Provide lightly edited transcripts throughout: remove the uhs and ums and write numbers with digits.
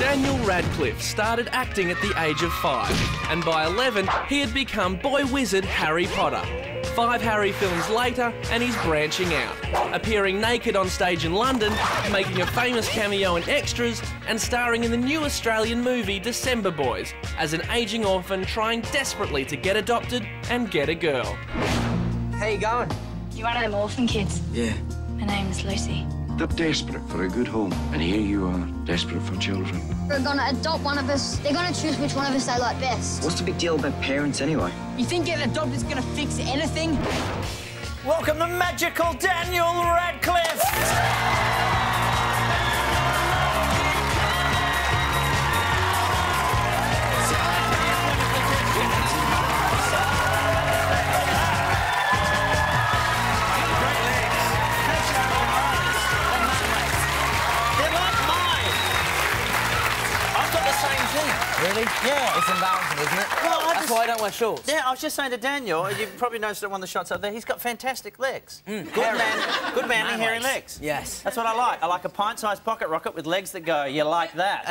Daniel Radcliffe started acting at the age of 5, and by 11 he had become boy wizard Harry Potter. 5 Harry films later, and he's branching out, appearing naked on stage in London, making a famous cameo in Extras, and starring in the new Australian movie December Boys, as an ageing orphan trying desperately to get adopted and get a girl. How you going? You're one of them orphan kids. Yeah. My name's Lucy. They're desperate for a good home, and here you are, desperate for children. They're gonna adopt one of us. They're gonna choose which one of us they like best. What's the big deal about parents anyway? You think getting adopted is gonna fix anything? Welcome the magical Daniel Radcliffe! Really? Yeah. It's embarrassing, isn't it? Well, That's why I don't wear shorts. Yeah, I was just saying to Daniel, you probably noticed it on the shots up there, he's got fantastic legs. Good manly, hairy legs. Yes. That's what I like. I like a pint-sized pocket rocket with legs that go, you like that.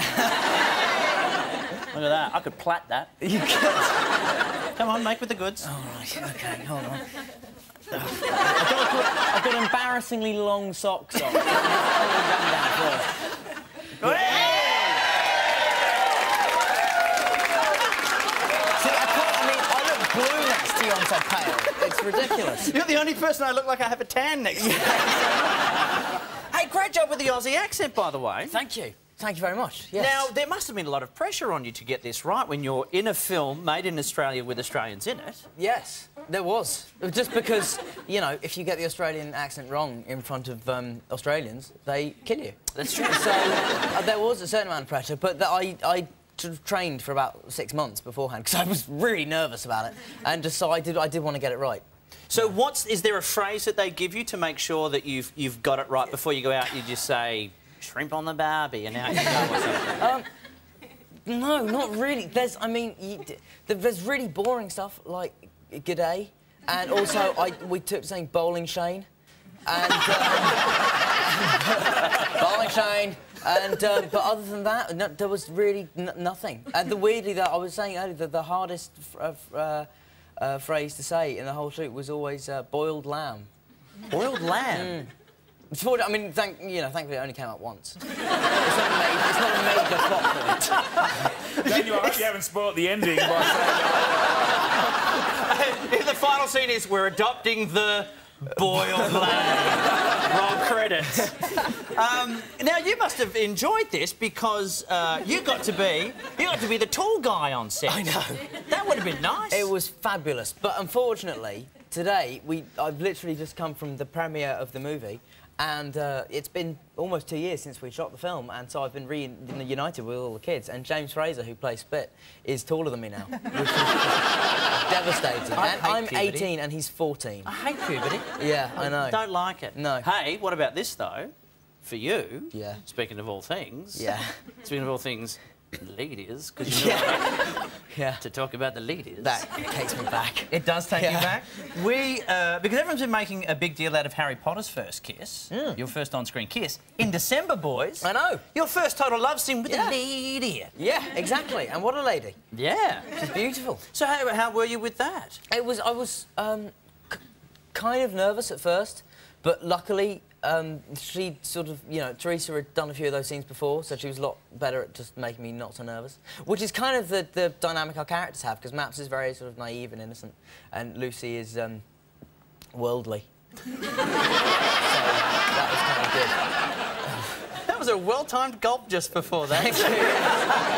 Look at that. I could plait that. You could. Come on, make with the goods. All right, OK, hold on. I've got embarrassingly long socks on. On top pale. It's ridiculous. You're the only person I look like I have a tan next to. Hey, great job with the Aussie accent, by the way. Thank you. Thank you very much. Yes. Now, there must have been a lot of pressure on you to get this right when you're in a film made in Australia with Australians in it. Yes, there was. Just because, you know, if you get the Australian accent wrong in front of Australians, they kill you. That's true. So there was a certain amount of pressure, but I trained for about 6 months beforehand because I was really nervous about it and decided I did want to get it right. So is there a phrase that they give you to make sure that you've got it right before you go out? You just say shrimp on the barbie and out you go or something? No, not really. There's really boring stuff like g'day, and also we took to saying bowling Shane and bowling Shane. And, but other than that, no, there was really nothing. And weirdly, that I was saying earlier, that the hardest phrase to say in the whole shoot was always boiled lamb. Boiled lamb? I mean, thankfully it only came out once. It's not a major plot point. Daniel, I hope you haven't spoiled the ending by saying that. The final scene is we're adopting the boiled lamb. Roll credits. Now you must have enjoyed this because you got to be the tall guy on set. I know. That would have been nice. It was fabulous, but unfortunately today I've literally just come from the premiere of the movie, and it's been almost 2 years since we shot the film, and so I've been reunited with all the kids. And James Fraser, who plays Spit, is taller than me now, which is devastating. I'm 18 and he's 14. I hate puberty. Yeah, I know. Don't like it. No. Hey, what about this though? For you, yeah. Speaking of all things, yeah. Speaking of all things, ladies, because you know yeah. To talk about the ladies. That takes me back. It does take you back. Because everyone's been making a big deal out of Harry Potter's first kiss, your first on-screen kiss, in December, Boys. I know. Your first total love scene with a lady. Yeah, exactly. And what a lady. Yeah. She's beautiful. So how were you with that? I was kind of nervous at first, but luckily she sort of, you know, Teresa had done a few of those scenes before, so she was a lot better at just making me not so nervous. Which is kind of the dynamic our characters have, because Maps is very sort of naive and innocent, and Lucy is worldly. So that was kind of good. That was a well-timed gulp just before that. Thank you.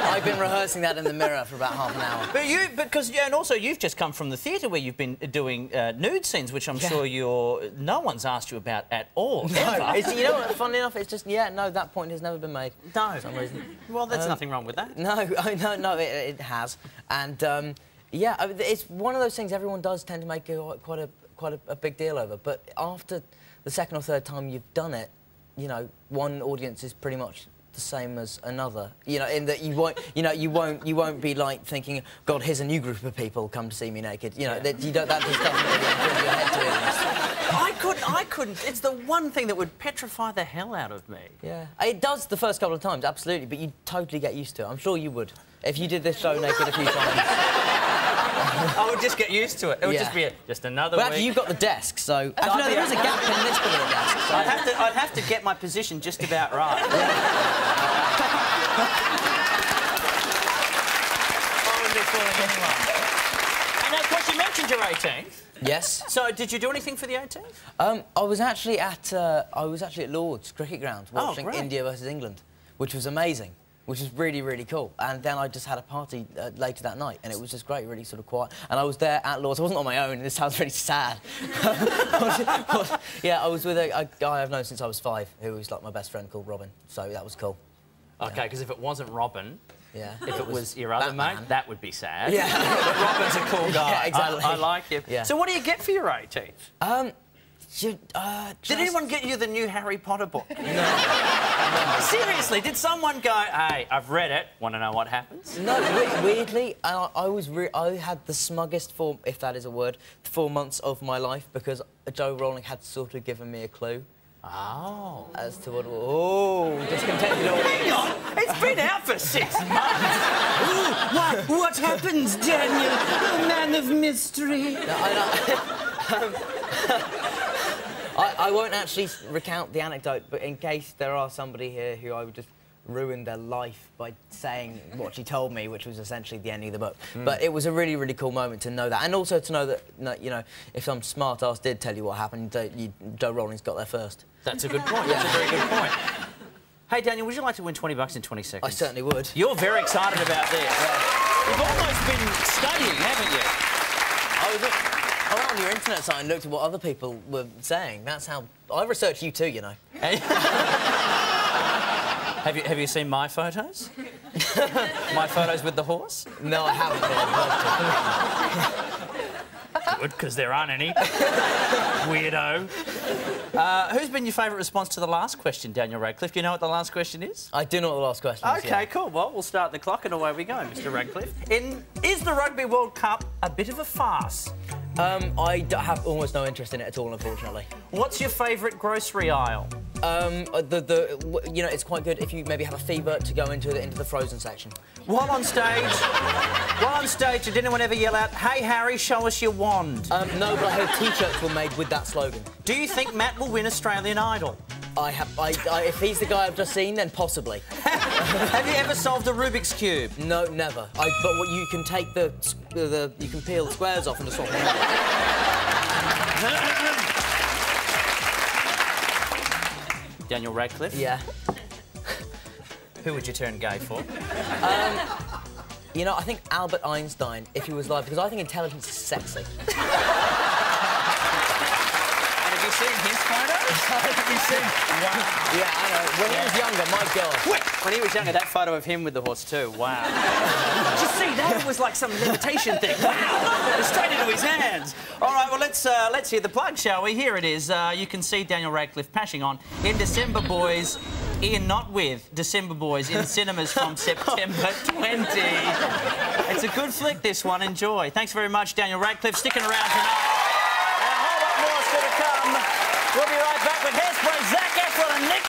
I've been rehearsing that in the mirror for about half an hour. And also you've just come from the theatre where you've been doing nude scenes, which I'm sure no one's asked you about at all. No, you know what? Funny enough, it's just no, that point has never been made. No, for some reason. Well, there's nothing wrong with that. No, it has, and yeah, it's one of those things everyone does tend to make quite a big deal over. But after the second or third time you've done it, you know, one audience is pretty much the same as another. You know, in that you won't be like thinking, God, here's a new group of people come to see me naked. You know, that just doesn't really enter into your head, to be honest. I couldn't. It's the one thing that would petrify the hell out of me. Yeah. It does the first couple of times, absolutely, but you totally get used to it. I'm sure you would. If you did this show naked a few times. I would just get used to it. It would just be just another Well, week. actually, you've got the desk, so... Actually, no, there is a gap in this bit of the desk. So... I'd have to get my position just about right. I wouldn't be fooling anyone. And of course, you mentioned your 18th. Yes. So, did you do anything for the 18th? I was actually at Lord's cricket ground watching India versus England, which was amazing, which was really, really cool. And then I just had a party later that night, and it was just great, really sort of quiet. And I was there at Lord's. I wasn't on my own. This sounds really sad. Yeah, I was with a guy I've known since I was 5, who was like my best friend, called Robin. So that was cool. OK, because if it wasn't Robin... Yeah. If it was your other mate, that would be sad. Yeah. But Robin's a cool guy. Yeah, exactly. I like him. Yeah. So what do you get for your 18th? Did anyone get you the new Harry Potter book? No. Seriously, did someone go, hey, I've read it, want to know what happens? No, weirdly, I had the smuggest if that is a word, 4 months of my life because Joe Rowling had sort of given me a clue. Oh. As to what... Oh, discontented all... Hang on! It's been out for 6 months! What happens, Daniel? The man of mystery. No, I won't actually recount the anecdote, but in case there are somebody here who I would just ruin their life by saying what she told me, which was essentially the ending of the book. But it was a really, really cool moment to know that. And also to know that, you know, if some smart-ass did tell you what happened, Joe Rowling's got there first. That's a good point. That's a very good point. Hey, Daniel, would you like to win $20 in 20 seconds? I certainly would. You're very excited about this. Yeah. You've almost been studying, haven't you? I went on your internet site and looked at what other people were saying. That's how... I researched you too, you know. Have you seen my photos? My photos with the horse? No, I haven't. Good, because there aren't any. Weirdo. Who's been your favourite response to the last question, Daniel Radcliffe? Do you know what the last question is? I do know what the last question is, OK, cool. Well, we'll start the clock and away we go, Mr Radcliffe. Is the Rugby World Cup a bit of a farce? I have almost no interest in it at all, unfortunately. What's your favourite grocery aisle? You know, it's quite good if you maybe have a fever to go into the frozen section. While on stage, did anyone ever yell out, "Hey Harry, show us your wand"? No, but I heard T-shirts were made with that slogan. Do you think Matt will win Australian Idol? If he's the guy I've just seen, then possibly. Have you ever solved a Rubik's Cube? No, never. But what you can take you can peel the squares off and just swap them out. Daniel Radcliffe? Yeah. Who would you turn gay for? You know, I think Albert Einstein, if he was alive, because I think intelligence is sexy. Have you seen his photos? Have you seen... Wow. Yeah, I know. When he was younger, my God. When he was younger, that photo of him with the horse too. Wow. Did you see that? It was like some levitation thing. Wow. Straight into his hands. All right, well, let's hear the plug, shall we? Here it is. You can see Daniel Radcliffe pashing on in December Boys. Ian not with December Boys in cinemas from September 20. It's a good flick, this one. Enjoy. Thanks very much, Daniel Radcliffe. Sticking around tonight. And a whole lot more still to come. We'll be right back with Hairspray, Zac Efron and Nick